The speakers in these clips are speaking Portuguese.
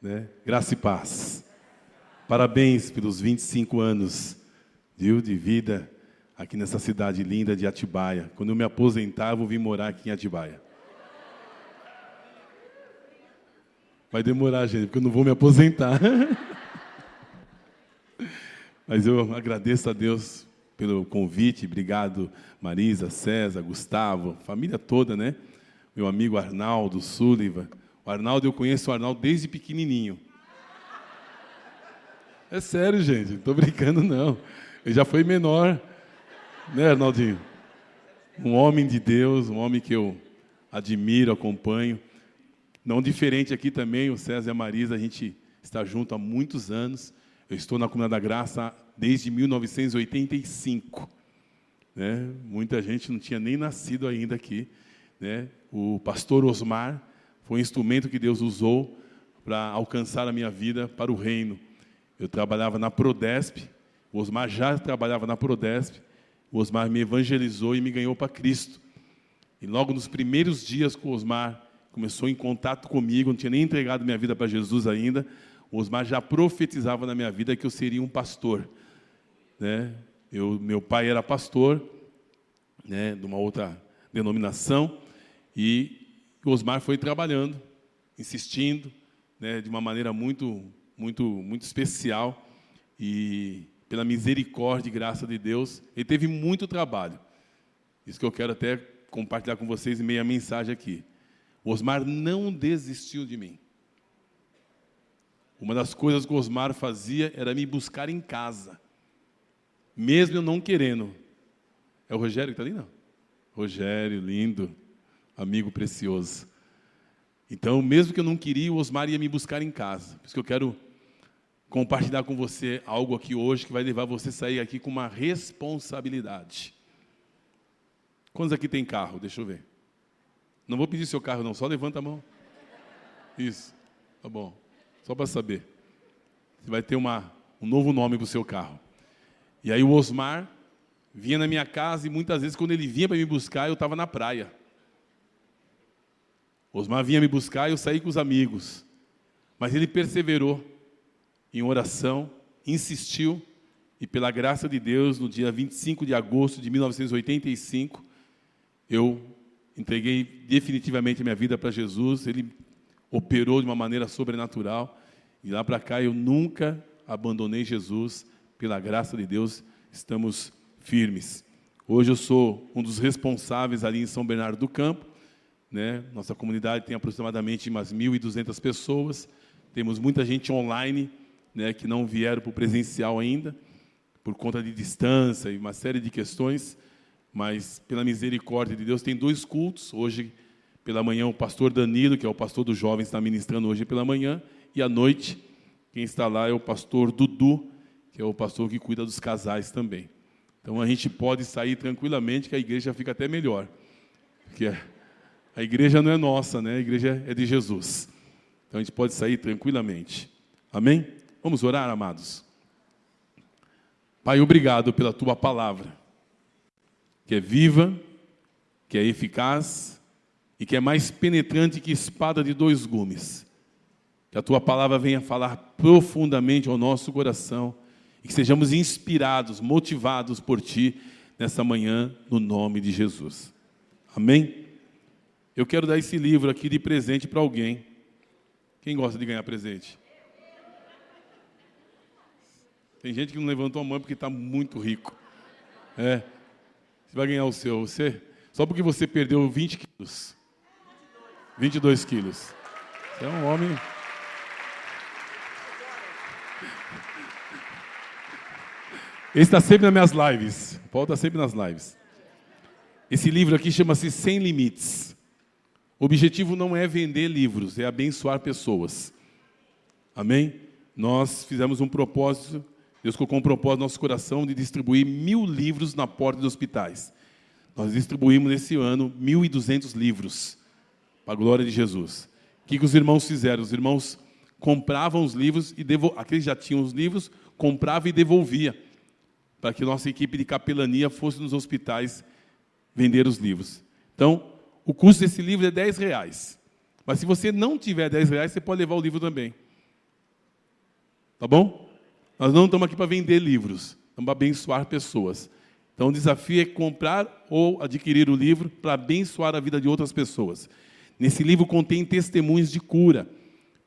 né? Graça e paz. Parabéns pelos 25 anos, viu, de vida aqui nessa cidade linda de Atibaia. Quando eu me aposentar, eu vou vir morar aqui em Atibaia. Vai demorar, gente, porque eu não vou me aposentar. Mas eu agradeço a Deus pelo convite. Obrigado, Marisa, César, Gustavo, família toda, né? Meu amigo Arnaldo, Sullivan. O Arnaldo, eu conheço o Arnaldo desde pequenininho. É sério, gente, não estou brincando, não. Ele já foi menor, né, Arnaldinho? Um homem de Deus, um homem que eu admiro, acompanho. Não diferente aqui também, o César e a Marisa, a gente está junto há muitos anos. Eu estou na Comunidade da Graça desde 1985. Né? Muita gente não tinha nem nascido ainda aqui. Né? O pastor Osmar foi um instrumento que Deus usou para alcançar a minha vida para o reino. Eu trabalhava na Prodesp, o Osmar já trabalhava na Prodesp, o Osmar me evangelizou e me ganhou para Cristo. E logo nos primeiros dias que o Osmar começou em contato comigo, não tinha nem entregado minha vida para Jesus ainda, o Osmar já profetizava na minha vida que eu seria um pastor. Né? Meu pai era pastor, né, de uma outra denominação, e o Osmar foi trabalhando, insistindo, né, de uma maneira muito especial, e pela misericórdia e graça de Deus, ele teve muito trabalho. Isso que eu quero até compartilhar com vocês em meia mensagem aqui. O Osmar não desistiu de mim. Uma das coisas que o Osmar fazia era me buscar em casa, mesmo eu não querendo. É o Rogério que está ali, não? Rogério, lindo, amigo precioso. Então, mesmo que eu não queria, o Osmar ia me buscar em casa. Por isso que eu quero compartilhar com você algo aqui hoje que vai levar você a sair aqui com uma responsabilidade. Quantos aqui tem carro? Deixa eu ver. Não vou pedir seu carro, não. Só levanta a mão. Isso. Tá bom. Só para saber. Você vai ter um novo nome para o seu carro. E aí o Osmar vinha na minha casa e muitas vezes, quando ele vinha para me buscar, eu estava na praia. O Osmar vinha me buscar e eu saí com os amigos. Mas ele perseverou em oração, insistiu, e pela graça de Deus, no dia 25 de agosto de 1985, eu entreguei definitivamente a minha vida para Jesus. Ele operou de uma maneira sobrenatural, e lá para cá eu nunca abandonei Jesus. Pela graça de Deus, estamos firmes. Hoje eu sou um dos responsáveis ali em São Bernardo do Campo, né? Nossa comunidade tem aproximadamente umas 1.200 pessoas, temos muita gente online, né, que não vieram para o presencial ainda, por conta de distância e uma série de questões, mas pela misericórdia de Deus tem 2 cultos. Hoje, pela manhã, o pastor Danilo, que é o pastor dos jovens, está ministrando hoje pela manhã, e à noite, quem está lá é o pastor Dudu, que é o pastor que cuida dos casais também. Então, a gente pode sair tranquilamente, que a igreja fica até melhor, porque a igreja não é nossa, né? A igreja é de Jesus. Então, a gente pode sair tranquilamente. Amém? Vamos orar, amados? Pai, obrigado pela Tua palavra, que é viva, que é eficaz e que é mais penetrante que espada de 2 gumes. Que a Tua palavra venha falar profundamente ao nosso coração e que sejamos inspirados, motivados por Ti nessa manhã, no nome de Jesus. Amém? Eu quero dar esse livro aqui de presente para alguém. Quem gosta de ganhar presente? Tem gente que não levantou a mão porque está muito rico. Você vai ganhar o seu. Só porque você perdeu 20 quilos. 22 quilos. Você é um homem... Ele está sempre nas minhas lives. O Paulo está sempre nas lives. Esse livro aqui chama-se Sem Limites. O objetivo não é vender livros, é abençoar pessoas. Amém? Nós fizemos um propósito, Deus colocou um propósito no nosso coração de distribuir 1.000 livros na porta dos hospitais. Nós distribuímos nesse ano 1.200 livros, para a glória de Jesus. O que os irmãos fizeram? Os irmãos compravam os livros, aqueles que já tinham os livros, compravam e devolviam, para que nossa equipe de capelania fosse nos hospitais vender os livros. Então, o custo desse livro é R$10. Mas se você não tiver R$10, você pode levar o livro também. Tá bom? Nós não estamos aqui para vender livros, estamos para abençoar pessoas. Então, o desafio é comprar ou adquirir o livro para abençoar a vida de outras pessoas. Nesse livro contém testemunhos de cura.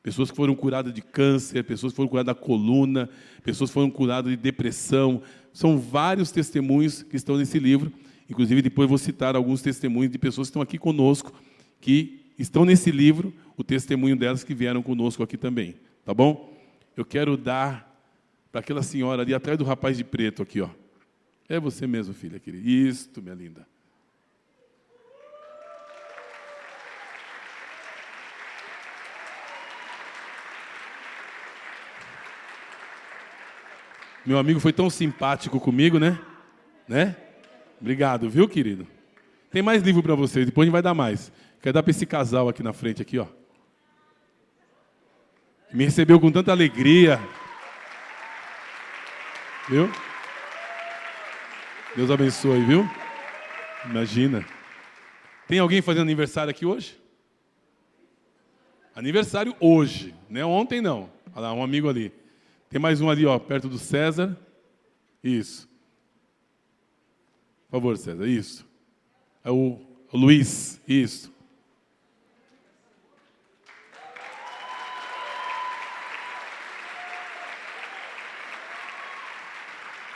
Pessoas que foram curadas de câncer, pessoas que foram curadas da coluna, pessoas que foram curadas de depressão. São vários testemunhos que estão nesse livro. Inclusive, depois vou citar alguns testemunhos de pessoas que estão aqui conosco, que estão nesse livro, o testemunho delas que vieram conosco aqui também. Tá bom? Eu quero dar para aquela senhora ali, atrás do rapaz de preto aqui, ó. É você mesmo, filha querida. Isto, minha linda. Meu amigo foi tão simpático comigo, né? Obrigado, viu, querido? Tem mais livro para vocês, depois a gente vai dar mais. Quero dar para esse casal aqui na frente, aqui, ó. Me recebeu com tanta alegria. Viu? Deus abençoe, viu? Imagina. Tem alguém fazendo aniversário aqui hoje? Aniversário hoje, não é ontem não. Olha lá, um amigo ali. Tem mais um ali, ó, perto do César. Isso. Por favor, César, isso. É o Luiz, isso.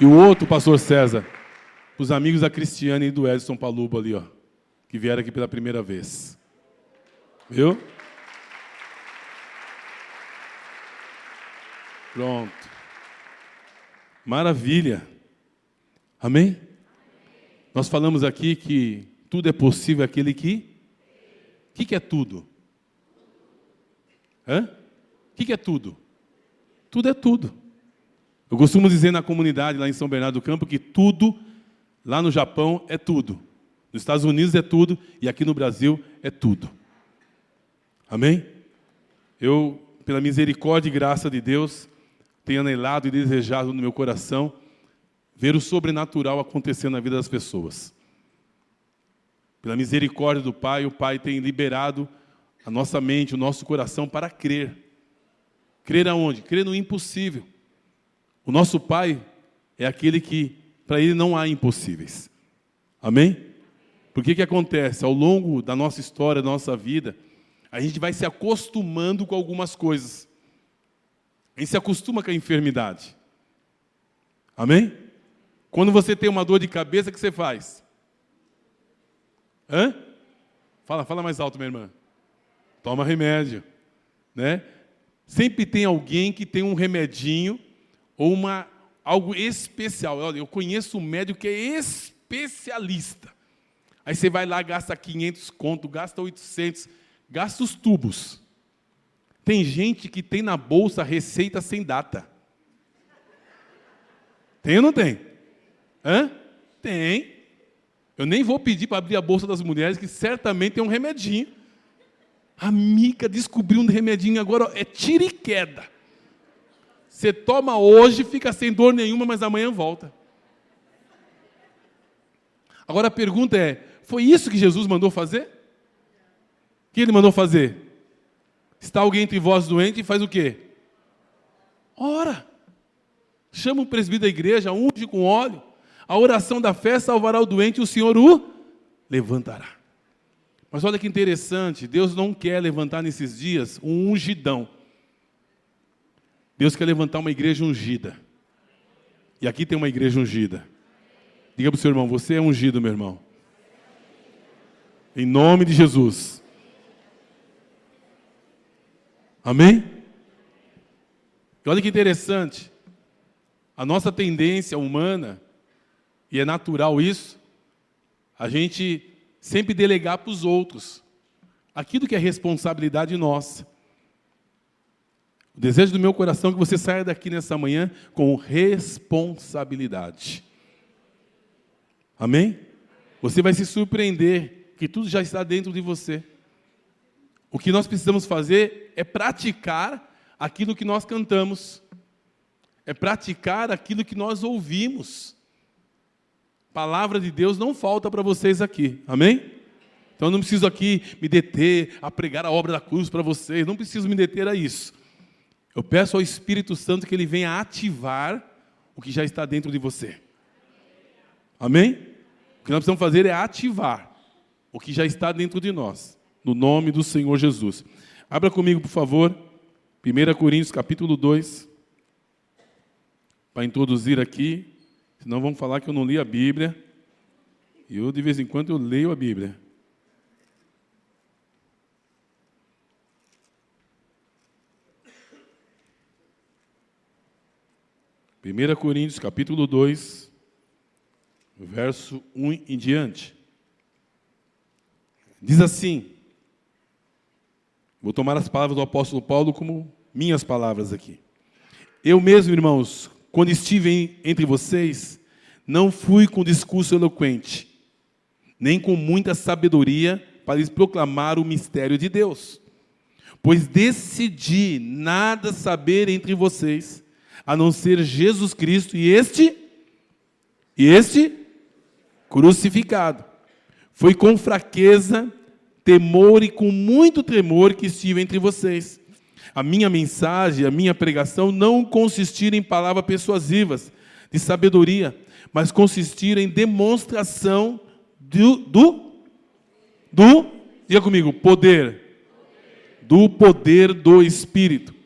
E o outro, pastor César, os amigos da Cristiane e do Edson Palubo ali, ó, que vieram aqui pela primeira vez. Viu? Pronto. Maravilha. Amém? Nós falamos aqui que tudo é possível aquele que... O que é tudo? Hã? O que é tudo? Tudo é tudo. Eu costumo dizer na comunidade lá em São Bernardo do Campo que tudo, lá no Japão, é tudo. Nos Estados Unidos é tudo e aqui no Brasil é tudo. Amém? Eu, pela misericórdia e graça de Deus, tenho anelado e desejado no meu coração ver o sobrenatural acontecer na vida das pessoas. Pela misericórdia do Pai, o Pai tem liberado a nossa mente, o nosso coração para crer. Crer aonde? Crer no impossível. O nosso Pai é aquele que, para Ele não há impossíveis. Amém? Porque que acontece? Ao longo da nossa história, da nossa vida, a gente vai se acostumando com algumas coisas. A gente se acostuma com a enfermidade. Amém? Quando você tem uma dor de cabeça, o que você faz? Hã? Fala mais alto, minha irmã. Toma remédio. Né? Sempre tem alguém que tem um remedinho ou algo especial. Olha, eu conheço um médico que é especialista. Aí você vai lá, gasta 500 conto, gasta 800, gasta os tubos. Tem gente que tem na bolsa receita sem data. Tem ou não tem? Hã? Tem. Eu nem vou pedir para abrir a bolsa das mulheres, que certamente tem um remedinho. A Mica descobriu um remedinho agora, ó, é tiro e queda. Você toma hoje, fica sem dor nenhuma, mas amanhã volta. Agora a pergunta é, foi isso que Jesus mandou fazer? O que Ele mandou fazer? Está alguém entre vós doente e faz o quê? Ora. Chama o presbítero da igreja, unge com óleo. A oração da fé salvará o doente e o Senhor o levantará. Mas olha que interessante, Deus não quer levantar nesses dias um ungidão. Deus quer levantar uma igreja ungida. E aqui tem uma igreja ungida. Diga para o seu irmão, você é ungido, meu irmão. Em nome de Jesus. Amém? E olha que interessante. A nossa tendência humana, e é natural isso, a gente sempre delegar para os outros aquilo que é responsabilidade nossa. O desejo do meu coração é que você saia daqui nessa manhã com responsabilidade. Amém? Você vai se surpreender que tudo já está dentro de você. O que nós precisamos fazer é praticar aquilo que nós cantamos. É praticar aquilo que nós ouvimos. Palavra de Deus não falta para vocês aqui. Amém? Então eu não preciso aqui me deter a pregar a obra da cruz para vocês. Não preciso me deter a isso. Eu peço ao Espírito Santo que ele venha ativar o que já está dentro de você. Amém? O que nós precisamos fazer é ativar o que já está dentro de nós, no nome do Senhor Jesus. Abra comigo, por favor, 1 Coríntios, capítulo 2, para introduzir aqui, senão vão falar que eu não li a Bíblia, e eu, de vez em quando, eu leio a Bíblia. Primeira Coríntios, capítulo 2, verso 1 em diante. Diz assim, vou tomar as palavras do apóstolo Paulo como minhas palavras aqui. Eu mesmo, irmãos, quando estive entre vocês, não fui com discurso eloquente, nem com muita sabedoria para lhes proclamar o mistério de Deus. Pois decidi nada saber entre vocês, a não ser Jesus Cristo e este crucificado. Foi com fraqueza, temor e com muito tremor que estive entre vocês. A minha mensagem, a minha pregação não consistiram em palavras persuasivas de sabedoria, mas consistiram em demonstração diga comigo, do poder do Espírito,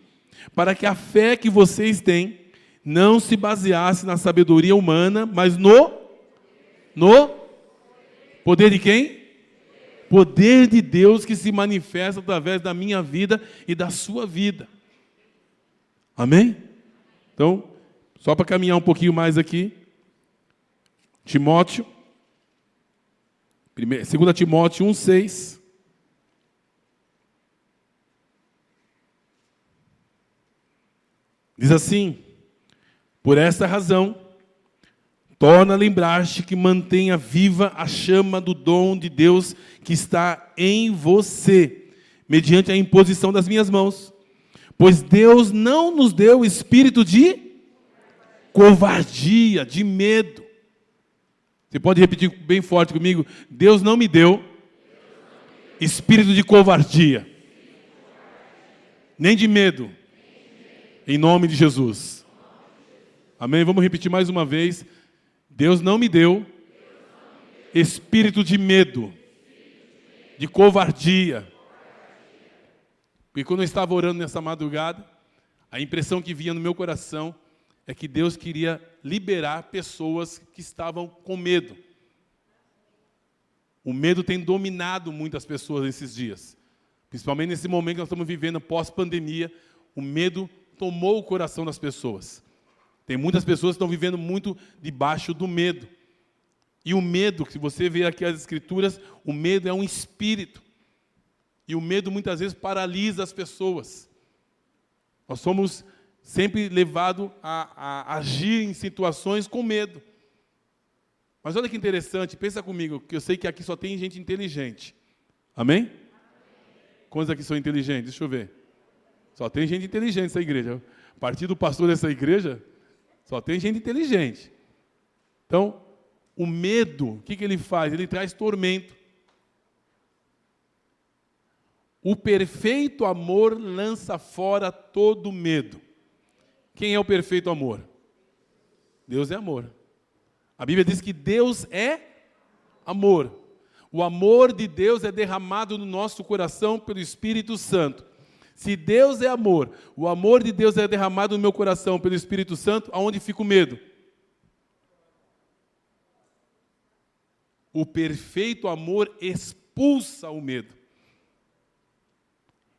para que a fé que vocês têm não se baseasse na sabedoria humana, mas no poder de quem? Poder de Deus que se manifesta através da minha vida e da sua vida. Amém? Então, só para caminhar um pouquinho mais aqui, Timóteo, 2 Timóteo 1,6. Diz assim, por esta razão, torna a lembrar-te que mantenha viva a chama do dom de Deus que está em você, mediante a imposição das minhas mãos. Pois Deus não nos deu espírito de covardia, de medo. Você pode repetir bem forte comigo? Deus não me deu espírito de covardia, nem de medo, em nome de Jesus. Amém? Vamos repetir mais uma vez. Deus não me deu espírito de medo, de covardia. Porque quando eu estava orando nessa madrugada, a impressão que vinha no meu coração é que Deus queria liberar pessoas que estavam com medo. O medo tem dominado muitas pessoas nesses dias. Principalmente nesse momento que nós estamos vivendo pós-pandemia, o medo tomou o coração das pessoas. Tem muitas pessoas que estão vivendo muito debaixo do medo. E o medo, se você vê aqui as escrituras, o medo é um espírito. E o medo muitas vezes paralisa as pessoas. Nós somos sempre levados a agir em situações com medo. Mas olha que interessante, pensa comigo, que eu sei que aqui só tem gente inteligente. Amém? Quantos aqui são inteligentes? Deixa eu ver. Só tem gente inteligente nessa igreja. A partir do pastor dessa igreja, só tem gente inteligente. Então, o medo, o que ele faz? Ele traz tormento. O perfeito amor lança fora todo medo. Quem é o perfeito amor? Deus é amor. A Bíblia diz que Deus é amor. O amor de Deus é derramado no nosso coração pelo Espírito Santo. Se Deus é amor, o amor de Deus é derramado no meu coração pelo Espírito Santo, aonde fica o medo? O perfeito amor expulsa o medo.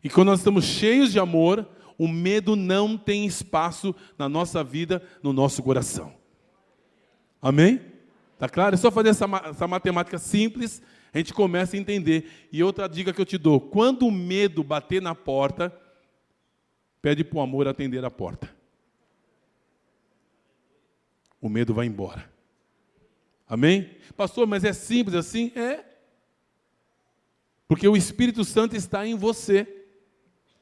E quando nós estamos cheios de amor, o medo não tem espaço na nossa vida, no nosso coração. Amém? Tá claro? É só fazer essa matemática simples, a gente começa a entender. E outra dica que eu te dou, quando o medo bater na porta, pede para o amor atender a porta. O medo vai embora. Amém? Pastor, mas é simples assim? É. Porque o Espírito Santo está em você.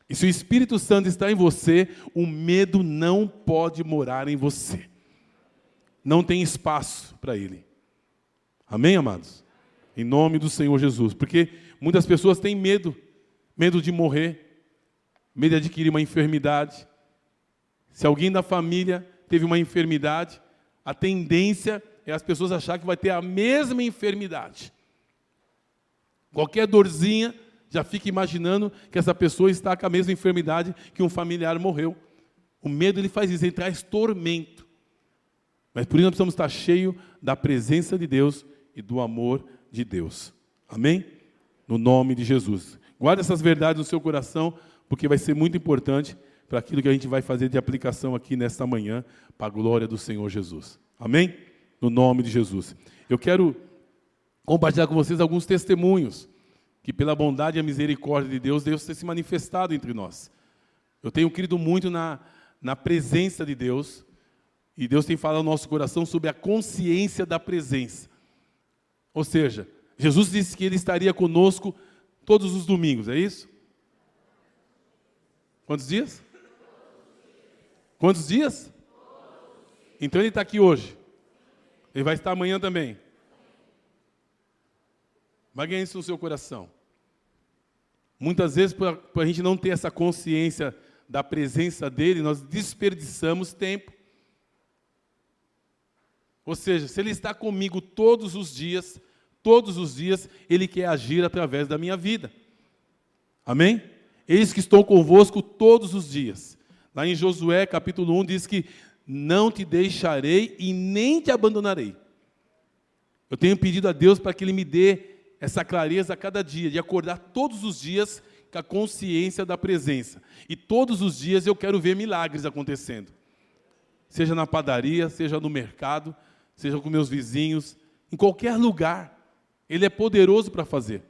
E se o Espírito Santo está em você, o medo não pode morar em você. Não tem espaço para ele. Amém, amados? Em nome do Senhor Jesus. Porque muitas pessoas têm medo. Medo de morrer. Medo de adquirir uma enfermidade. Se alguém da família teve uma enfermidade, a tendência é as pessoas achar que vai ter a mesma enfermidade. Qualquer dorzinha, já fica imaginando que essa pessoa está com a mesma enfermidade que um familiar morreu. O medo, ele faz isso, ele traz tormento. Mas por isso nós precisamos estar cheios da presença de Deus e do amor de Deus. Amém? No nome de Jesus. Guarde essas verdades no seu coração, porque vai ser muito importante para aquilo que a gente vai fazer de aplicação aqui nesta manhã, para a glória do Senhor Jesus. Amém? No nome de Jesus. Eu quero compartilhar com vocês alguns testemunhos, que pela bondade e a misericórdia de Deus, Deus tem se manifestado entre nós. Eu tenho crido muito na presença de Deus, e Deus tem falado no nosso coração sobre a consciência da presença. Ou seja, Jesus disse que Ele estaria conosco todos os domingos, é isso? Quantos dias? Quantos dias? Então Ele está aqui hoje. Ele vai estar amanhã também. Vai ganhar isso no seu coração. Muitas vezes, por a gente não ter essa consciência da presença dEle, nós desperdiçamos tempo. Ou seja, se Ele está comigo todos os dias, Ele quer agir através da minha vida. Amém? Eis que estou convosco todos os dias. Lá em Josué, capítulo 1, diz que não te deixarei e nem te abandonarei. Eu tenho pedido a Deus para que Ele me dê essa clareza a cada dia, de acordar todos os dias com a consciência da presença. E todos os dias eu quero ver milagres acontecendo. Seja na padaria, seja no mercado, seja com meus vizinhos, em qualquer lugar. Ele é poderoso para fazer.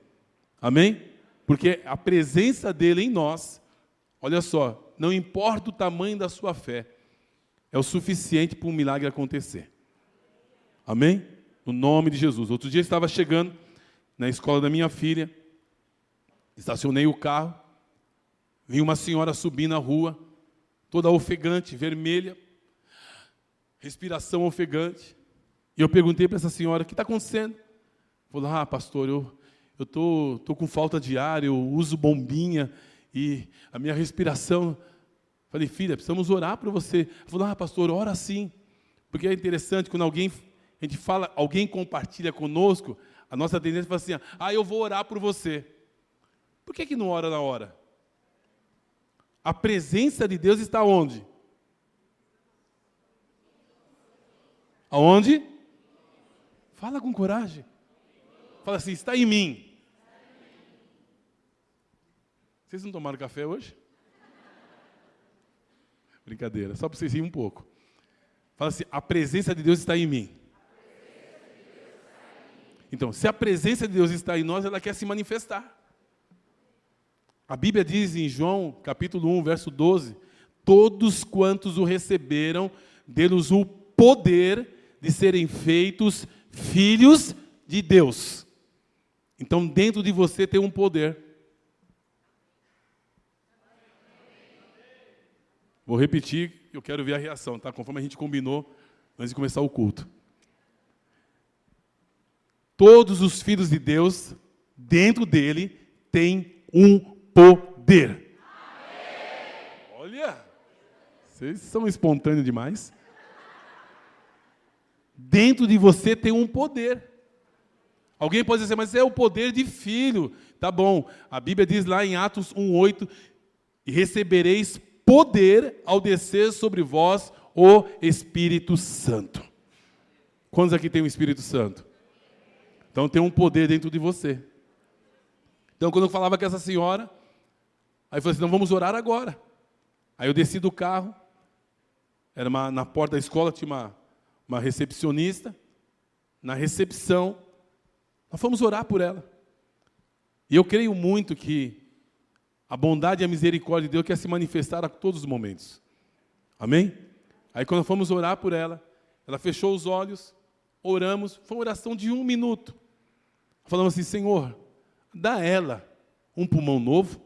Amém? Porque a presença dEle em nós, olha só, não importa o tamanho da sua fé, é o suficiente para um milagre acontecer. Amém? No nome de Jesus. Outro dia eu estava chegando na escola da minha filha, estacionei o carro, vi uma senhora subir na rua, toda ofegante, vermelha, respiração ofegante. E eu perguntei para essa senhora, o que está acontecendo? Falou, pastor, eu tô com falta de ar, eu uso bombinha e a minha respiração... Falei, filha, precisamos orar para você. Ela falou, pastor, ora sim. Porque é interessante, quando a gente fala, alguém compartilha conosco, a nossa tendência é falar assim, eu vou orar por você. Por que não ora na hora? A presença de Deus está onde? Aonde? Fala com coragem. Fala assim, está em mim. Vocês não tomaram café hoje? Brincadeira, só para vocês rirem um pouco. Fala assim, a presença de Deus está em mim. Então, se a presença de Deus está em nós, ela quer se manifestar. A Bíblia diz em João, capítulo 1, verso 12, todos quantos o receberam, deu-lhes o poder de serem feitos filhos de Deus. Então, dentro de você tem um poder. Vou repetir, eu quero ver a reação, tá? Conforme a gente combinou antes de começar o culto. Todos os filhos de Deus, dentro dele, têm um poder. Amém. Olha, vocês são espontâneos demais. Dentro de você tem um poder. Alguém pode dizer, mas é o poder de filho. Tá bom, a Bíblia diz lá em Atos 1:8, e recebereis poder ao descer sobre vós o Espírito Santo. Quantos aqui tem o Espírito Santo? Então tem um poder dentro de você. Então quando eu falava com essa senhora, aí eu falei assim, não, vamos orar agora. Aí eu desci do carro, na porta da escola tinha uma recepcionista, na recepção, nós fomos orar por ela. E eu creio muito que a bondade e a misericórdia de Deus quer se manifestar a todos os momentos. Amém? Aí quando fomos orar por ela, ela fechou os olhos, oramos, foi uma oração de 1 minuto. Falamos assim, Senhor, dá a ela um pulmão novo.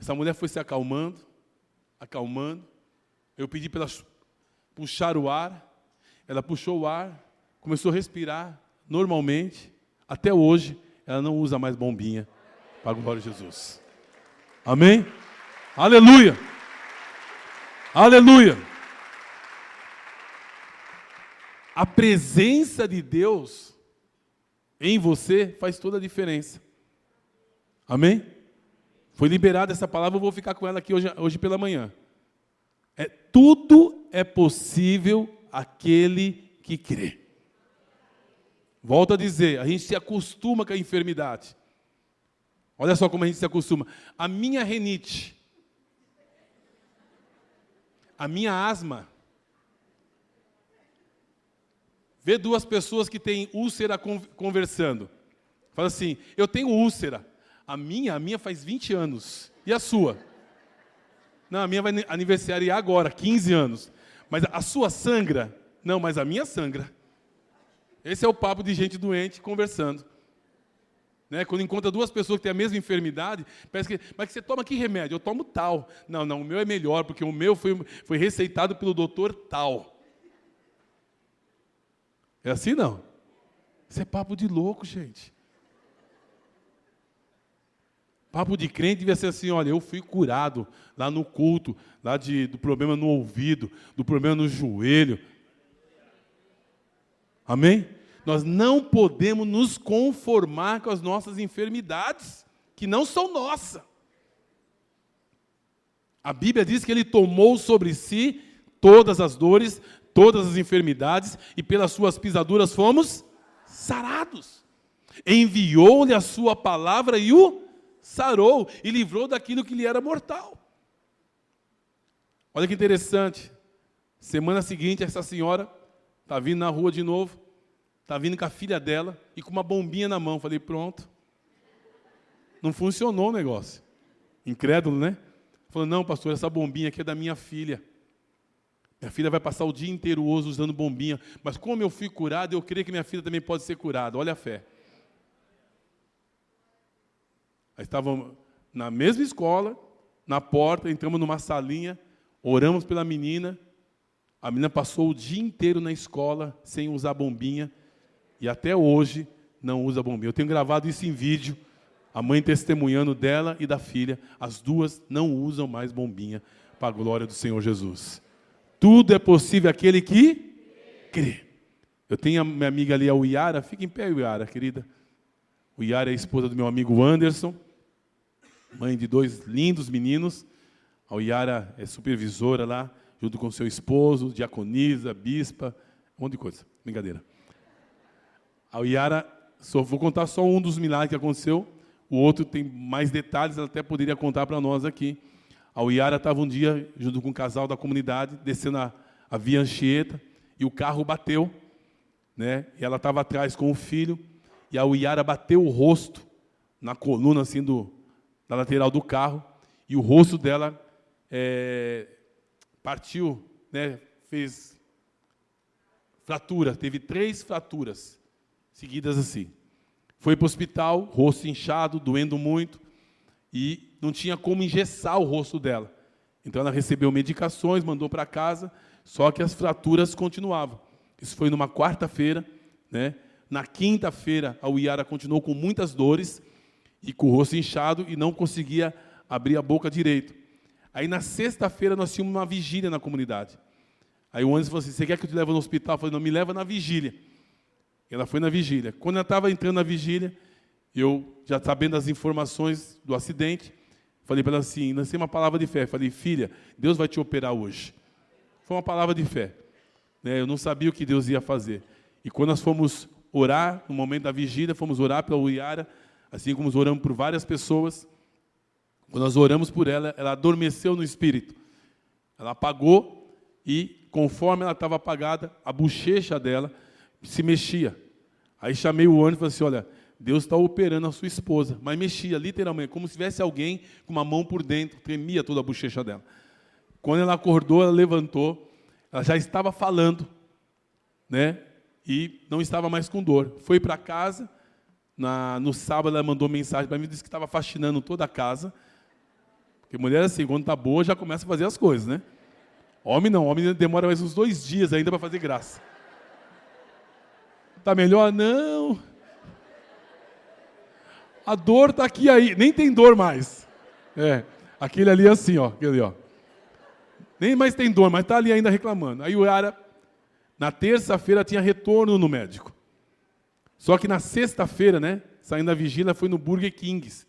Essa mulher foi se acalmando. Eu pedi para ela puxar o ar. Ela puxou o ar, começou a respirar normalmente. Até hoje, ela não usa mais bombinha. Para a glória de Jesus. Amém? Aleluia! Aleluia! A presença de Deus em você faz toda a diferença. Amém? Foi liberada essa palavra, eu vou ficar com ela aqui hoje pela manhã. Tudo é possível àquele que crê. Volto a dizer, a gente se acostuma com a enfermidade. Olha só como a gente se acostuma. A minha rinite, a minha asma. Vê duas pessoas que têm úlcera conversando. Fala assim, eu tenho úlcera. A minha faz 20 anos. E a sua? Não, a minha vai aniversariar agora, 15 anos. Mas a sua sangra? Não, mas a minha sangra. Esse é o papo de gente doente conversando. Né? Quando encontra duas pessoas que têm a mesma enfermidade, parece que, mas você toma que remédio? Eu tomo tal. Não, o meu é melhor, porque o meu foi receitado pelo doutor tal. É assim não? Isso é papo de louco, gente. Papo de crente devia ser assim, olha, eu fui curado lá no culto, do problema no ouvido, do problema no joelho. Amém? Nós não podemos nos conformar com as nossas enfermidades, que não são nossas. A Bíblia diz que Ele tomou sobre si todas as dores, todas as enfermidades, e pelas suas pisaduras fomos sarados. Enviou-lhe a sua palavra e o sarou, e livrou daquilo que lhe era mortal. Olha que interessante. Semana seguinte, essa senhora está vindo na rua de novo, está vindo com a filha dela e com uma bombinha na mão. Falei, pronto. Não funcionou o negócio. Incrédulo, né? Falou, não, pastor, essa bombinha aqui é da minha filha. Minha filha vai passar o dia inteiro hoje usando bombinha. Mas como eu fui curado, eu creio que minha filha também pode ser curada. Olha a fé. Aí estávamos na mesma escola, na porta, entramos numa salinha, oramos pela menina. A menina passou o dia inteiro na escola sem usar bombinha. E até hoje não usa bombinha. Eu tenho gravado isso em vídeo, a mãe testemunhando dela e da filha. As duas não usam mais bombinha, para a glória do Senhor Jesus. Tudo é possível àquele que crê. Eu tenho a minha amiga ali, a Uiara. Fica em pé, Uiara, querida. Uiara é a esposa do meu amigo Anderson, mãe de 2 lindos meninos. A Uiara é supervisora lá, junto com seu esposo, diaconisa, bispa, um monte de coisa. Brincadeira. A Uiara, vou contar só um dos milagres que aconteceu. O outro tem mais detalhes, ela até poderia contar para nós aqui. A Uiara estava um dia, junto com um casal da comunidade, descendo a Via Anchieta, e o carro bateu, né? E ela estava atrás com o filho, e a Uiara bateu o rosto na coluna assim, da lateral do carro, e o rosto dela partiu, né? Fez fratura, teve 3 fraturas seguidas assim. Foi para o hospital, rosto inchado, doendo muito, e não tinha como engessar o rosto dela. Então ela recebeu medicações, mandou para casa, só que as fraturas continuavam. Isso foi numa quarta-feira, né? Na quinta-feira, a Uiara continuou com muitas dores e com o rosto inchado e não conseguia abrir a boca direito. Aí na sexta-feira nós tínhamos uma vigília na comunidade. Aí o Anderson falou assim, você quer que eu te leve no hospital? Eu falei, não, me leva na vigília. Ela foi na vigília. Quando ela estava entrando na vigília, eu, já sabendo das informações do acidente, falei para ela assim, lancei uma palavra de fé. Falei, filha, Deus vai te operar hoje. Foi uma palavra de fé. Né? Eu não sabia o que Deus ia fazer. E quando nós fomos orar, no momento da vigília, fomos orar pela Uiara, assim como nós oramos por várias pessoas. Quando nós oramos por ela, ela adormeceu no espírito. Ela apagou e, conforme ela estava apagada, a bochecha dela se mexia. Aí chamei o Anderson e falei assim, olha, Deus está operando a sua esposa. Mas mexia, literalmente, como se tivesse alguém com uma mão por dentro, tremia toda a bochecha dela. Quando ela acordou, ela levantou, ela já estava falando, né? E não estava mais com dor. Foi para casa, no sábado ela mandou mensagem para mim, disse que estava faxinando toda a casa. Porque mulher assim, quando está boa, já começa a fazer as coisas, né? Homem não, homem demora mais uns 2 dias ainda para fazer graça. Está melhor? Não. A dor está aqui aí, nem tem dor mais. Aquele ali é assim, ó, aquele ó. Nem mais tem dor, mas está ali ainda reclamando. Aí o Yara, na terça-feira, tinha retorno no médico. Só que na sexta-feira, né, saindo da vigília, foi no Burger Kings.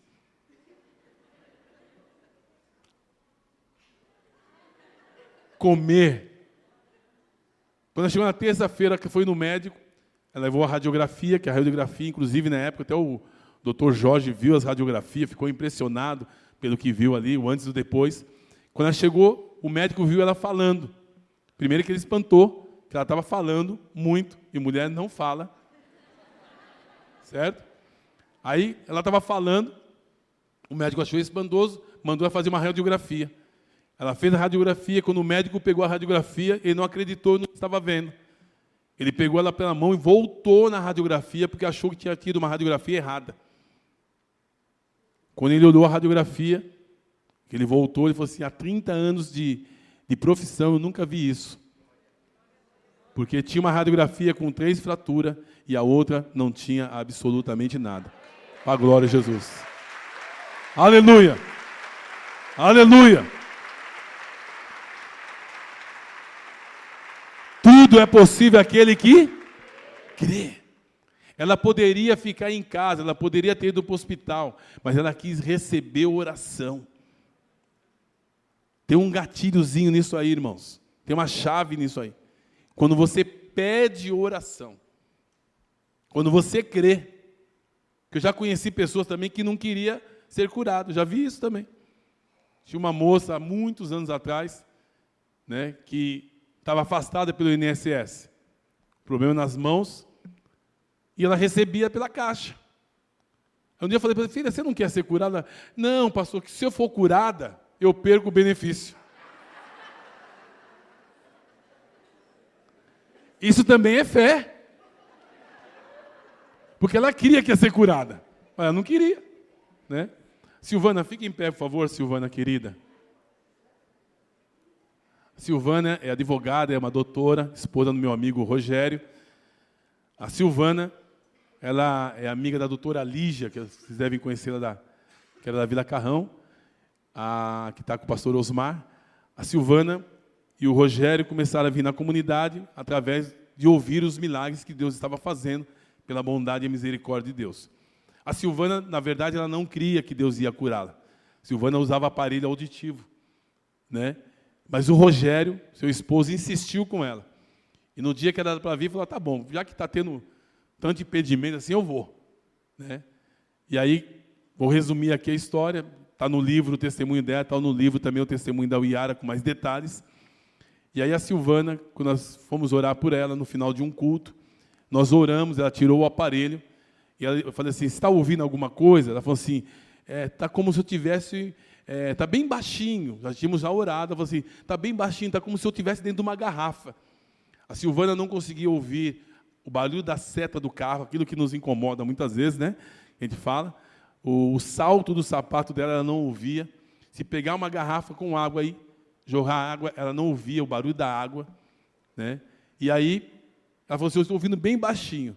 Comer. Quando ela chegou na terça-feira, que foi no médico, ela levou a radiografia, que a radiografia, inclusive, na época, até o Dr. Jorge viu as radiografias, ficou impressionado pelo que viu ali, o antes e o depois. Quando ela chegou, o médico viu ela falando. Primeiro que ele espantou, que ela estava falando muito, e mulher não fala. Certo? Aí, ela estava falando, o médico achou espantoso, mandou ela fazer uma radiografia. Ela fez a radiografia, quando o médico pegou a radiografia, ele não acreditou no que estava vendo. Ele pegou ela pela mão e voltou na radiografia, porque achou que tinha tido uma radiografia errada. Quando ele olhou a radiografia, ele voltou, ele falou assim, há 30 anos de profissão, eu nunca vi isso. Porque tinha uma radiografia com 3 fraturas e a outra não tinha absolutamente nada. A glória a Jesus. Aleluia! Aleluia! Tudo é possível àquele que crê. Ela poderia ficar em casa, ela poderia ter ido para o hospital, mas ela quis receber oração. Tem um gatilhozinho nisso aí, irmãos. Tem uma chave nisso aí. Quando você pede oração, quando você crê, que eu já conheci pessoas também que não queria ser curado, já vi isso também. Tinha uma moça há muitos anos atrás, né, que estava afastada pelo INSS, problema nas mãos, e ela recebia pela caixa. Aí um dia eu falei para ela, filha, você não quer ser curada? Não, pastor, que se eu for curada, eu perco o benefício. Isso também é fé. Porque ela queria que ia ser curada, mas ela não queria. Né? Silvana, fique em pé, por favor, Silvana querida. Silvana é advogada, é uma doutora, esposa do meu amigo Rogério. A Silvana, ela é amiga da doutora Lígia, que vocês devem conhecê-la, que era da Vila Carrão, que está com o pastor Osmar. A Silvana e o Rogério começaram a vir na comunidade através de ouvir os milagres que Deus estava fazendo pela bondade e misericórdia de Deus. A Silvana, na verdade, ela não cria que Deus ia curá-la. A Silvana usava aparelho auditivo, né? Mas o Rogério, seu esposo, insistiu com ela. E no dia que ela era para vir, falou, tá bom, já que está tendo tanto impedimento assim, eu vou. Né? E aí, vou resumir aqui a história. Está no livro o testemunho dela, está no livro também o testemunho da Uiara, com mais detalhes. E aí a Silvana, quando nós fomos orar por ela, no final de um culto, nós oramos, ela tirou o aparelho, e eu falei assim, você está ouvindo alguma coisa? Ela falou assim, está como se eu tivesse... Está bem baixinho, já tínhamos já orado, ela falou assim, está bem baixinho, está como se eu estivesse dentro de uma garrafa. A Silvana não conseguia ouvir o barulho da seta do carro, aquilo que nos incomoda muitas vezes, né? A gente fala. O salto do sapato dela, ela não ouvia. Se pegar uma garrafa com água aí, jorrar água, ela não ouvia o barulho da água. Né? E aí, ela falou assim, eu estou ouvindo bem baixinho.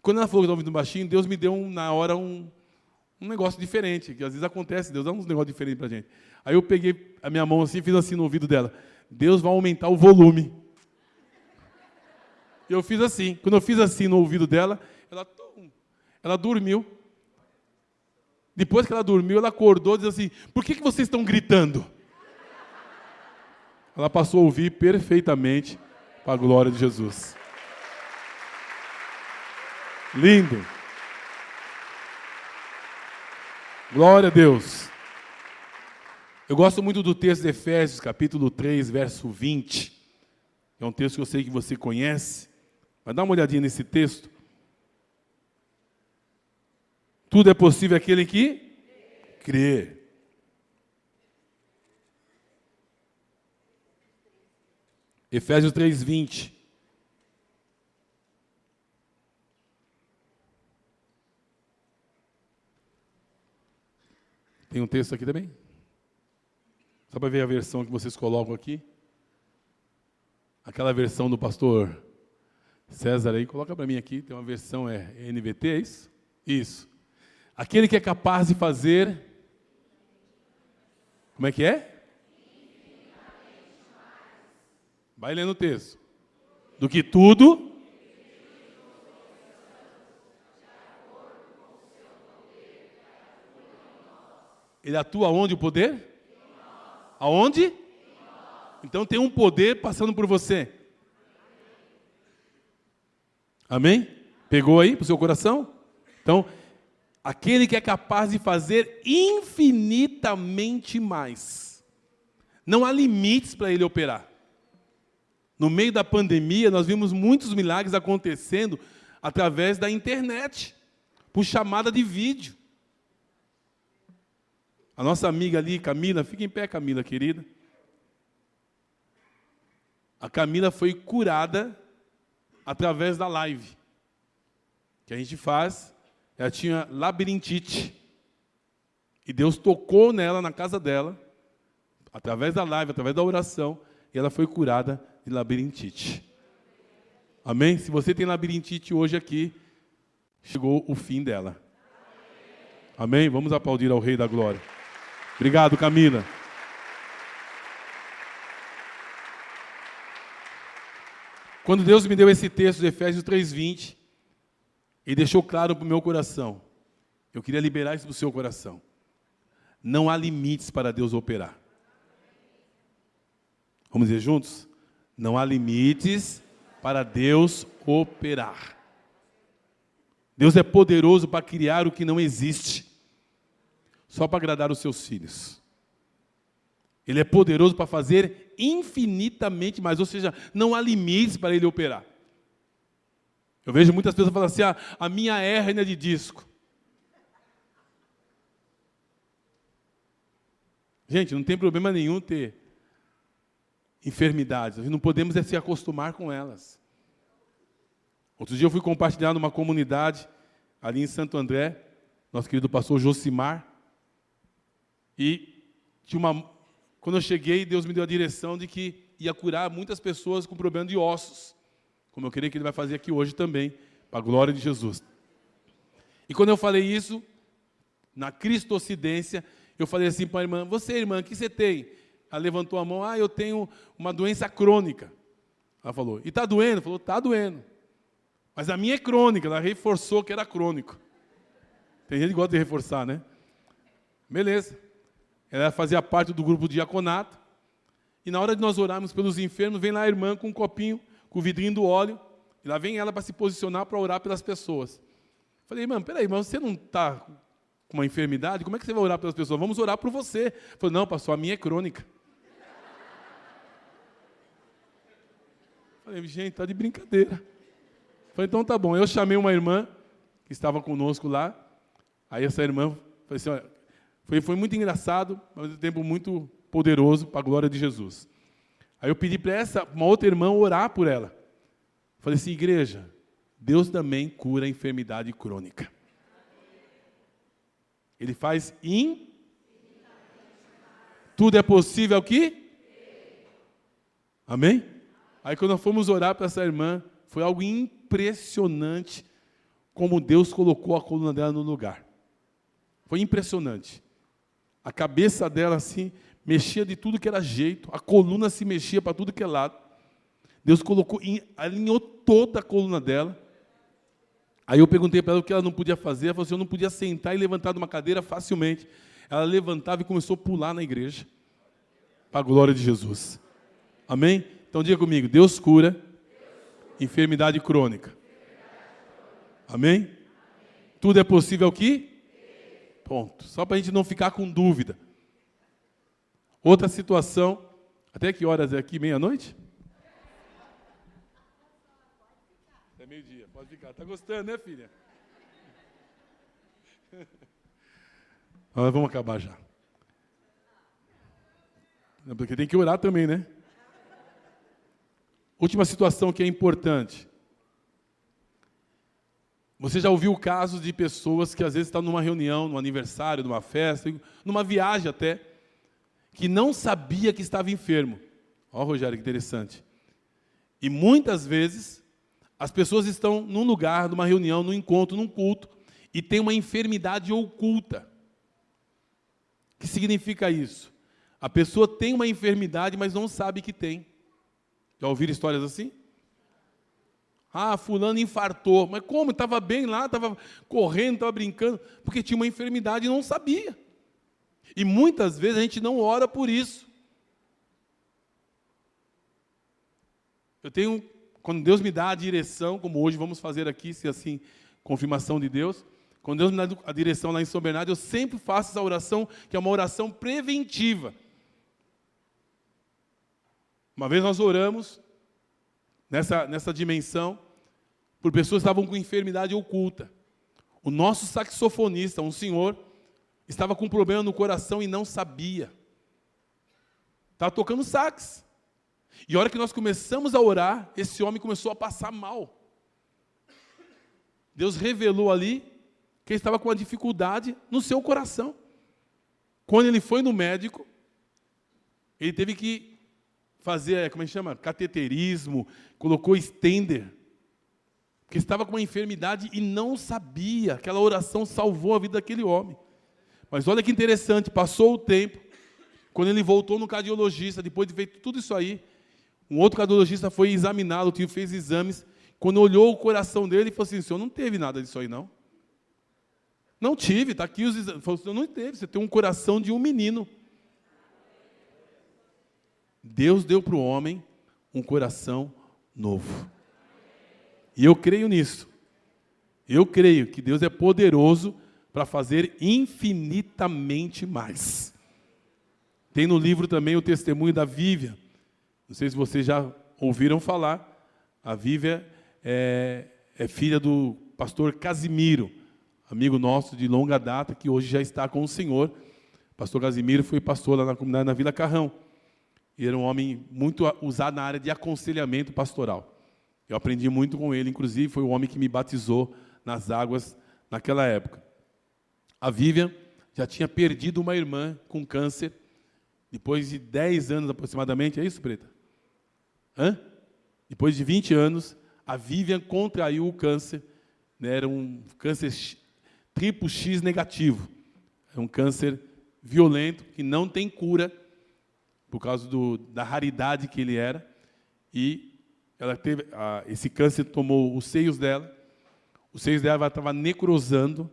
Quando ela falou que estava ouvindo baixinho, Deus me deu, na hora, um negócio diferente, que às vezes acontece, Deus dá uns negócios diferentes para a gente. Aí eu peguei a minha mão assim e fiz assim no ouvido dela. Deus vai aumentar o volume. E eu fiz assim. Quando eu fiz assim no ouvido dela, ela dormiu. Depois que ela dormiu, ela acordou e disse assim, por que vocês estão gritando? Ela passou a ouvir perfeitamente para a glória de Jesus. Lindo. Glória a Deus. Eu gosto muito do texto de Efésios, capítulo 3, verso 20. É um texto que eu sei que você conhece. Mas dá uma olhadinha nesse texto. Tudo é possível àquele que crê. Efésios 3, 20. Tem um texto aqui também? Só para ver a versão que vocês colocam aqui. Aquela versão do pastor César aí, coloca para mim aqui, tem uma versão, NVT, é isso? Isso. Aquele que é capaz de fazer... Como é que é? Vai lendo o texto. Do que tudo. Ele atua onde o poder? Aonde? Então tem um poder passando por você. Amém? Pegou aí para o seu coração? Então, aquele que é capaz de fazer infinitamente mais. Não há limites para ele operar. No meio da pandemia, nós vimos muitos milagres acontecendo através da internet, por chamada de vídeo. A nossa amiga ali, Camila, fica em pé, Camila, querida. A Camila foi curada através da live que a gente faz. Ela tinha labirintite. E Deus tocou nela, na casa dela, através da live, através da oração, e ela foi curada de labirintite. Amém? Se você tem labirintite hoje aqui, chegou o fim dela. Amém? Vamos aplaudir ao Rei da Glória. Obrigado, Camila. Quando Deus me deu esse texto de Efésios 3:20, Ele deixou claro para o meu coração. Eu queria liberar isso para o seu coração. Não há limites para Deus operar. Vamos dizer juntos? Não há limites para Deus operar. Deus é poderoso para criar o que não existe, só para agradar os seus filhos. Ele é poderoso para fazer infinitamente mais, ou seja, não há limites para Ele operar. Eu vejo muitas pessoas falando assim, a minha hérnia de disco. Gente, não tem problema nenhum ter enfermidades, nós não podemos se acostumar com elas. Outro dia eu fui compartilhar numa comunidade, ali em Santo André, nosso querido pastor Josimar, e quando eu cheguei, Deus me deu a direção de que ia curar muitas pessoas com problema de ossos, como eu creio que Ele vai fazer aqui hoje também, para a glória de Jesus. E quando eu falei isso, na cristocidência, eu falei assim para a irmã, você, irmã, o que você tem? Ela levantou a mão, eu tenho uma doença crônica. Ela falou, e está doendo? Falou, está doendo. Mas a minha é crônica, ela reforçou que era crônico. Tem gente que gosta de reforçar, né? Beleza. Ela fazia parte do grupo de diaconato. E na hora de nós orarmos pelos enfermos, vem lá a irmã com um copinho, com o vidrinho do óleo. E lá vem ela para se posicionar para orar pelas pessoas. Falei, irmã, peraí, mas você não está com uma enfermidade? Como é que você vai orar pelas pessoas? Vamos orar por você. Falei, não, pastor, a minha é crônica. Falei, gente, está de brincadeira. Falei, então tá bom. Eu chamei uma irmã que estava conosco lá. Aí essa irmã, falei assim, olha, foi muito engraçado, mas ao mesmo tempo muito poderoso para a glória de Jesus. Aí eu pedi para uma outra irmã orar por ela. Falei assim, igreja, Deus também cura a enfermidade crônica. Ele faz tudo é possível aqui? Amém? Aí quando nós fomos orar para essa irmã, foi algo impressionante como Deus colocou a coluna dela no lugar. Foi impressionante. A cabeça dela assim, mexia de tudo que era jeito, a coluna se mexia para tudo que é lado. Deus alinhou toda a coluna dela. Aí eu perguntei para ela o que ela não podia fazer. Ela falou assim, eu não podia sentar e levantar de uma cadeira facilmente. Ela levantava e começou a pular na igreja. Para a glória de Jesus. Amém? Então diga comigo, Deus cura enfermidade crônica. Amém? Tudo é possível aqui? Ponto. Só para a gente não ficar com dúvida. Outra situação, até que horas é aqui? Meia-noite? É meio-dia, pode ficar. Está gostando, né, filha? Nós vamos acabar já. Porque tem que orar também, né? Última situação que é importante. Você já ouviu casos de pessoas que às vezes estão numa reunião, num aniversário, numa festa, numa viagem até, que não sabia que estava enfermo. Ó, Rogério, que interessante. E muitas vezes, as pessoas estão num lugar, numa reunião, num encontro, num culto, e tem uma enfermidade oculta. O que significa isso? A pessoa tem uma enfermidade, mas não sabe que tem. Já ouviram histórias assim? Ah, fulano infartou. Mas como? Estava bem lá, estava correndo, estava brincando, porque tinha uma enfermidade e não sabia. E muitas vezes a gente não ora por isso. Quando Deus me dá a direção, como hoje vamos fazer aqui, se assim, confirmação de Deus, quando Deus me dá a direção lá em São Bernardo, eu sempre faço essa oração, que é uma oração preventiva. Uma vez nós oramos, nessa dimensão, por pessoas que estavam com enfermidade oculta. O nosso saxofonista, um senhor, estava com um problema no coração e não sabia. Estava tocando sax. E a hora que nós começamos a orar, esse homem começou a passar mal. Deus revelou ali que ele estava com uma dificuldade no seu coração. Quando ele foi no médico, ele teve que fazer, como é que chama? Cateterismo, colocou estender, porque estava com uma enfermidade e não sabia. Aquela oração salvou a vida daquele homem. Mas olha que interessante, passou o tempo, quando ele voltou no cardiologista, depois de feito tudo isso aí, um outro cardiologista foi examiná-lo, o tio fez exames, quando olhou o coração dele, ele falou assim: o senhor não teve nada disso aí, não? Não tive, está aqui os exames. Ele falou: o senhor não teve, você tem um coração de um menino. Deus deu para o homem um coração novo. E eu creio nisso. Eu creio que Deus é poderoso para fazer infinitamente mais. Tem no livro também o testemunho da Vivian. Não sei se vocês já ouviram falar. A Vivian é filha do pastor Casimiro, amigo nosso de longa data, que hoje já está com o Senhor. O pastor Casimiro foi pastor lá na comunidade na Vila Carrão. E era um homem muito usado na área de aconselhamento pastoral. Eu aprendi muito com ele, inclusive foi o homem que me batizou nas águas naquela época. A Vivian já tinha perdido uma irmã com câncer, depois de 10 anos aproximadamente, é isso, Preta? Depois de 20 anos, a Vivian contraiu o câncer, né? Era um câncer triplo X negativo. É um câncer violento, que não tem cura, por causa da raridade que ele era, e ela teve esse câncer tomou os seios dela estava necrosando,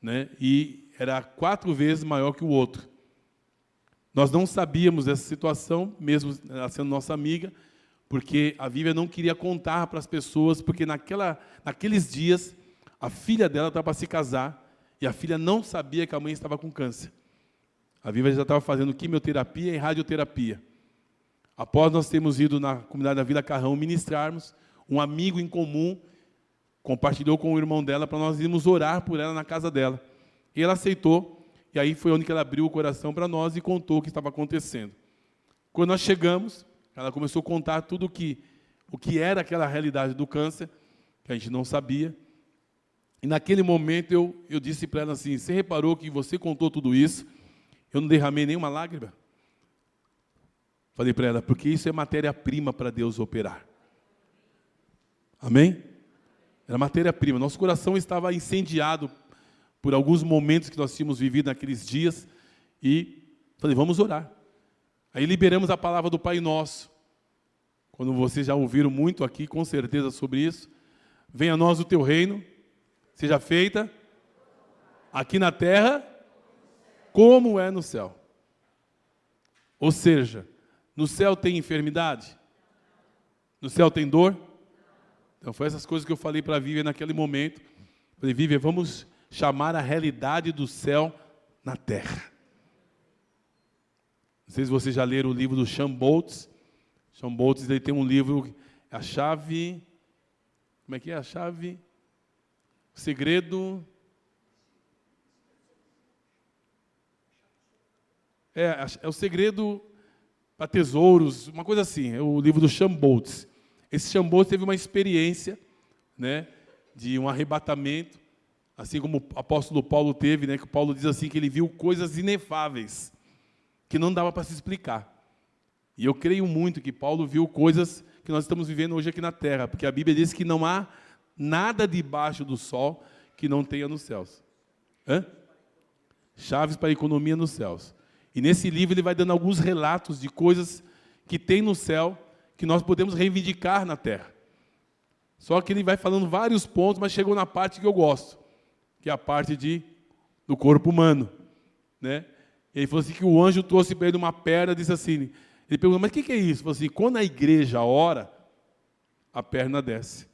né, e era 4 vezes maior que o outro. Nós não sabíamos dessa situação, mesmo ela sendo nossa amiga, porque a Vivian não queria contar para as pessoas, porque naqueles dias a filha dela estava para se casar, e a filha não sabia que a mãe estava com câncer. A Vivian já estava fazendo quimioterapia e radioterapia. Após nós termos ido na comunidade da Vila Carrão ministrarmos, um amigo em comum compartilhou com o irmão dela para nós irmos orar por ela na casa dela. E ela aceitou, e aí foi onde ela abriu o coração para nós e contou o que estava acontecendo. Quando nós chegamos, ela começou a contar tudo o que era aquela realidade do câncer, que a gente não sabia. E naquele momento eu disse para ela assim: você reparou que você contou tudo isso? Eu não derramei nenhuma lágrima? Falei para ela: porque isso é matéria-prima para Deus operar. Amém? Era matéria-prima. Nosso coração estava incendiado por alguns momentos que nós tínhamos vivido naqueles dias. E falei: vamos orar. Aí liberamos a palavra do Pai Nosso. Quando vocês já ouviram muito aqui, com certeza, sobre isso. Venha a nós o teu reino, seja feita aqui na terra, como é no céu. Ou seja, no céu tem enfermidade? No céu tem dor? Então, foi essas coisas que eu falei para a Vivian naquele momento. Falei: Vivian, vamos chamar a realidade do céu na terra. Não sei se vocês já leram o livro do Sean Boltz. Sean Boltz, ele tem um livro, A Chave... Como é que é? A Chave... O Segredo... É o segredo para tesouros, uma coisa assim, é o livro do Sean Boltz. Esse Sean Boltz teve uma experiência, né, de um arrebatamento, assim como o apóstolo Paulo teve, né, que o Paulo diz assim, que ele viu coisas inefáveis, que não dava para se explicar. E eu creio muito que Paulo viu coisas que nós estamos vivendo hoje aqui na terra, porque a Bíblia diz que não há nada debaixo do sol que não tenha nos céus. Chaves para a economia nos céus. E nesse livro ele vai dando alguns relatos de coisas que tem no céu, que nós podemos reivindicar na terra. Só que ele vai falando vários pontos, mas chegou na parte que eu gosto, que é a parte do corpo humano, né? Ele falou assim que o anjo trouxe para ele uma perna, disse assim, ele perguntou, mas o que é isso? Ele falou assim, quando a igreja ora, a perna desce.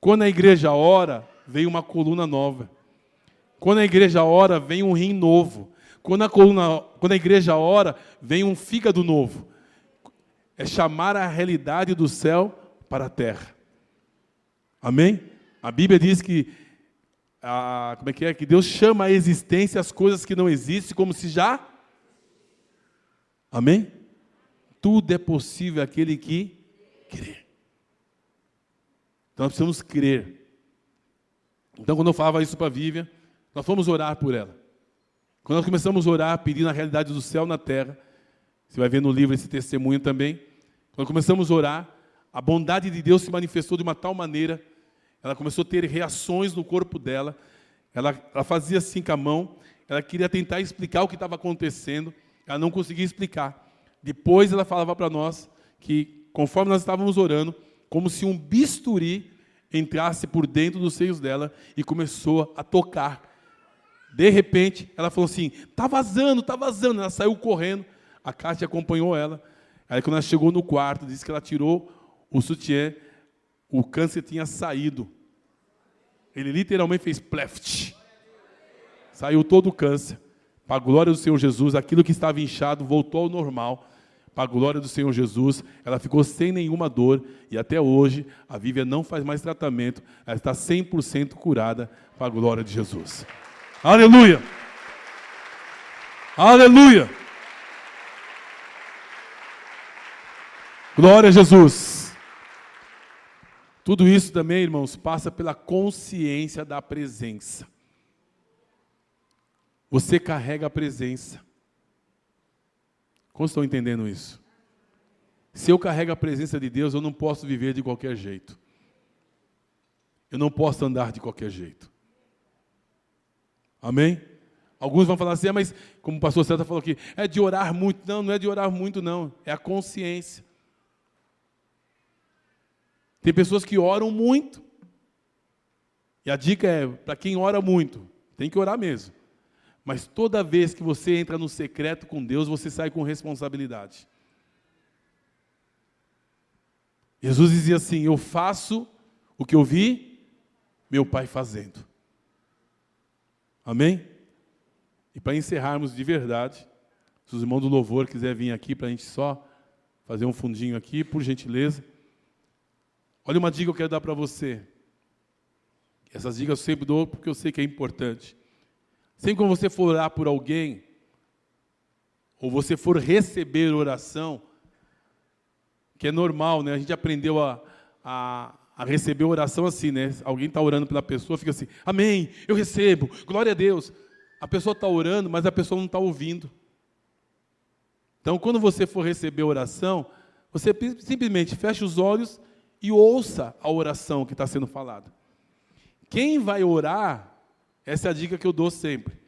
Quando a igreja ora, vem uma coluna nova. Quando a igreja ora, vem um rim novo. Quando a igreja ora, vem um fígado novo. É chamar a realidade do céu para a terra. Amém? A Bíblia diz que que Deus chama à existência as coisas que não existem como se já... Amém? Tudo é possível àquele que crê. Então nós precisamos crer. Então quando eu falava isso para a Vivian, nós fomos orar por ela. Quando nós começamos a orar, pedindo a realidade do céu na terra, você vai ver no livro esse testemunho também. Quando começamos a orar, a bondade de Deus se manifestou de uma tal maneira, ela começou a ter reações no corpo dela, ela fazia assim com a mão, ela queria tentar explicar o que estava acontecendo, ela não conseguia explicar. Depois ela falava para nós que, conforme nós estávamos orando, como se um bisturi entrasse por dentro dos seios dela e começou a tocar. De repente, ela falou assim, está vazando, está vazando. Ela saiu correndo, a Kátia acompanhou ela. Aí quando ela chegou no quarto, disse que ela tirou o sutiã, o câncer tinha saído. Ele literalmente fez pleft. Saiu todo o câncer. Para a glória do Senhor Jesus, aquilo que estava inchado voltou ao normal. Para a glória do Senhor Jesus, ela ficou sem nenhuma dor. E até hoje, a Vivian não faz mais tratamento. Ela está 100% curada para a glória de Jesus. Aleluia! Aleluia! Glória a Jesus! Tudo isso também, irmãos, passa pela consciência da presença. Você carrega a presença. Como estão entendendo isso? Se eu carrego a presença de Deus, eu não posso viver de qualquer jeito. Eu não posso andar de qualquer jeito. Amém? Alguns vão falar assim, mas como o pastor César falou aqui, é de orar muito. Não, não é de orar muito, não. É a consciência. Tem pessoas que oram muito. E a dica é, para quem ora muito, tem que orar mesmo. Mas toda vez que você entra no secreto com Deus, você sai com responsabilidade. Jesus dizia assim, eu faço o que eu vi meu Pai fazendo. Amém? E para encerrarmos de verdade, se os irmãos do louvor quiserem vir aqui para a gente só fazer um fundinho aqui, por gentileza. Olha uma dica que eu quero dar para você. Essas dicas eu sempre dou porque eu sei que é importante. Sempre que você for orar por alguém, ou você for receber oração, que é normal, né? A gente aprendeu a receber oração assim, né? Alguém está orando pela pessoa, fica assim, amém, eu recebo, glória a Deus. A pessoa está orando, mas a pessoa não está ouvindo. Então, quando você for receber oração, você simplesmente fecha os olhos e ouça a oração que está sendo falada. Quem vai orar, essa é a dica que eu dou sempre.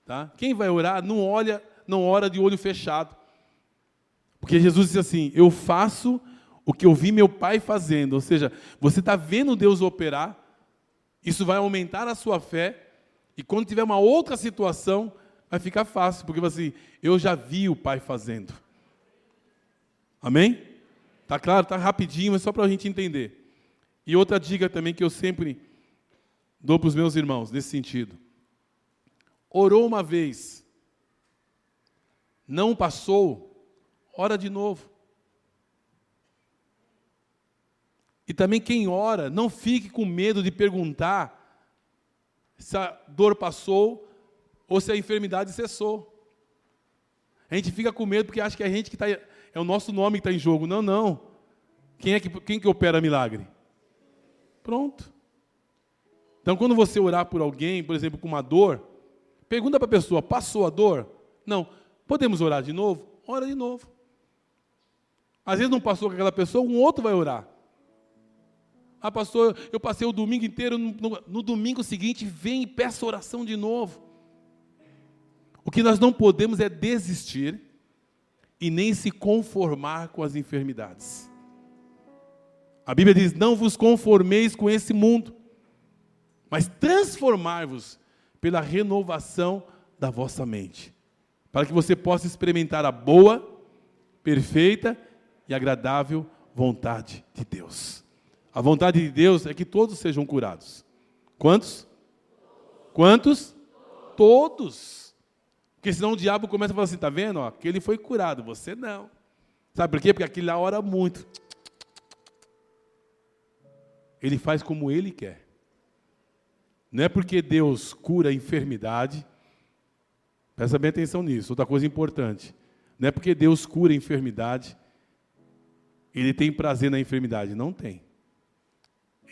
Tá? Quem vai orar, não ora de olho fechado. Porque Jesus disse assim, eu faço o que eu vi meu Pai fazendo. Ou seja, você está vendo Deus operar, isso vai aumentar a sua fé, e quando tiver uma outra situação, vai ficar fácil, porque assim, eu já vi o Pai fazendo. Amém? Está claro? Está rapidinho, mas só para a gente entender. E outra dica também que eu sempre dou para os meus irmãos, nesse sentido. Orou uma vez, não passou, ora de novo. E também quem ora, não fique com medo de perguntar se a dor passou ou se a enfermidade cessou. A gente fica com medo porque acha que a gente que está... É o nosso nome que está em jogo. Não, não. Quem que opera milagre? Pronto. Então, quando você orar por alguém, por exemplo, com uma dor, pergunta para a pessoa, passou a dor? Não. Podemos orar de novo? Ora de novo. Às vezes não passou com aquela pessoa, um outro vai orar. Ah, pastor, eu passei o domingo inteiro, no domingo seguinte, vem e peça oração de novo. O que nós não podemos é desistir e nem se conformar com as enfermidades. A Bíblia diz: não vos conformeis com esse mundo, mas transformai-vos pela renovação da vossa mente, para que você possa experimentar a boa, perfeita e agradável vontade de Deus. A vontade de Deus é que todos sejam curados. Quantos? Quantos? Todos. Porque senão o diabo começa a falar assim: está vendo? Ó, aquele foi curado, você não. Sabe por quê? Porque aquele lá ora muito. Ele faz como ele quer. Não é porque Deus cura a enfermidade. Presta bem atenção nisso, outra coisa importante. Não é porque Deus cura a enfermidade, Ele tem prazer na enfermidade. Não tem.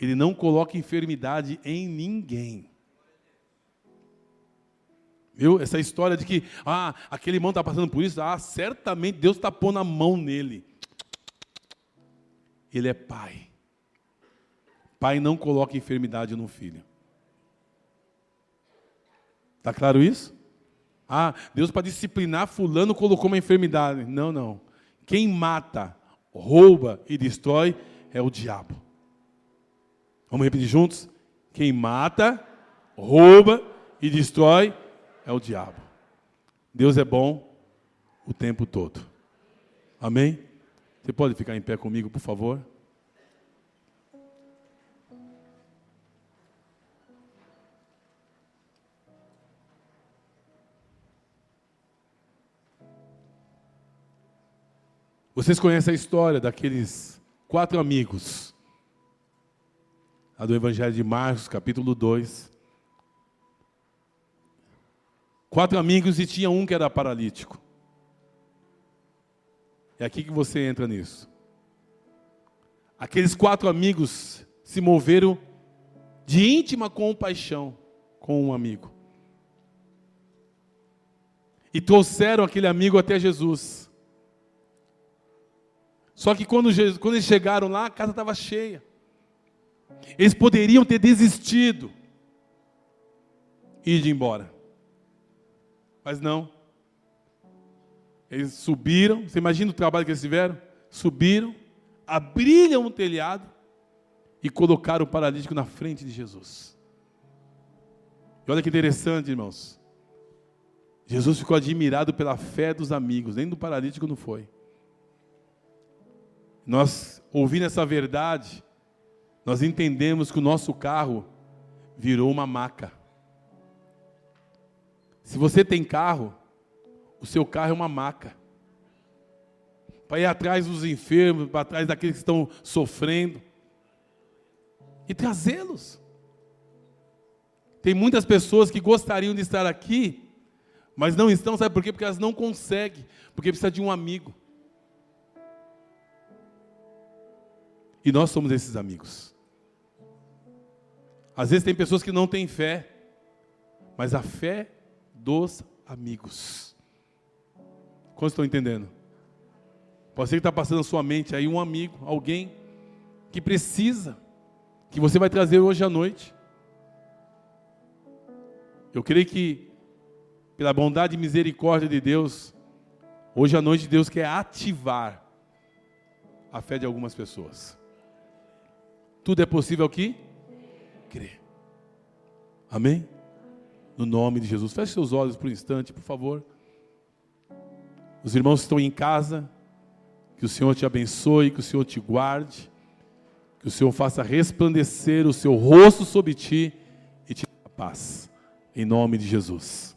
Ele não coloca enfermidade em ninguém. Viu? Essa história de que aquele irmão está passando por isso, certamente Deus está pondo a mão nele. Ele é pai. Pai não coloca enfermidade no filho. Está claro isso? Deus, para disciplinar fulano, colocou uma enfermidade. Não, não. Quem mata, rouba e destrói é o diabo. Vamos repetir juntos? Quem mata, rouba e destrói é o diabo. Deus é bom o tempo todo. Amém? Você pode ficar em pé comigo, por favor? Vocês conhecem a história daqueles 4 amigos, a do Evangelho de Marcos, capítulo 2. 4 amigos e tinha um que era paralítico. É aqui que você entra nisso. Aqueles 4 amigos se moveram de íntima compaixão com um amigo. E trouxeram aquele amigo até Jesus. Só que quando eles chegaram lá, a casa estava cheia. Eles poderiam ter desistido e ido embora. Mas não. Eles subiram. Você imagina o trabalho que eles tiveram? Subiram, abriram o telhado e colocaram o paralítico na frente de Jesus. E olha que interessante, irmãos. Jesus ficou admirado pela fé dos amigos. Nem do paralítico não foi. Nós, ouvindo essa verdade, nós entendemos que o nosso carro virou uma maca. Se você tem carro, o seu carro é uma maca. Para ir atrás dos enfermos, para trás daqueles que estão sofrendo. E trazê-los. Tem muitas pessoas que gostariam de estar aqui, mas não estão, sabe por quê? Porque elas não conseguem, porque precisa de um amigo. E nós somos esses amigos. Às vezes tem pessoas que não têm fé, mas a fé dos amigos. Quantos estão entendendo? Pode ser que está passando na sua mente aí um amigo, alguém que precisa, que você vai trazer hoje à noite. Eu creio que, pela bondade e misericórdia de Deus, hoje à noite Deus quer ativar a fé de algumas pessoas. Tudo é possível aqui? Crer. Amém? No nome de Jesus. Feche seus olhos por um instante, por favor. Os irmãos que estão em casa, que o Senhor te abençoe, que o Senhor te guarde, que o Senhor faça resplandecer o seu rosto sobre ti e te dê paz. Em nome de Jesus.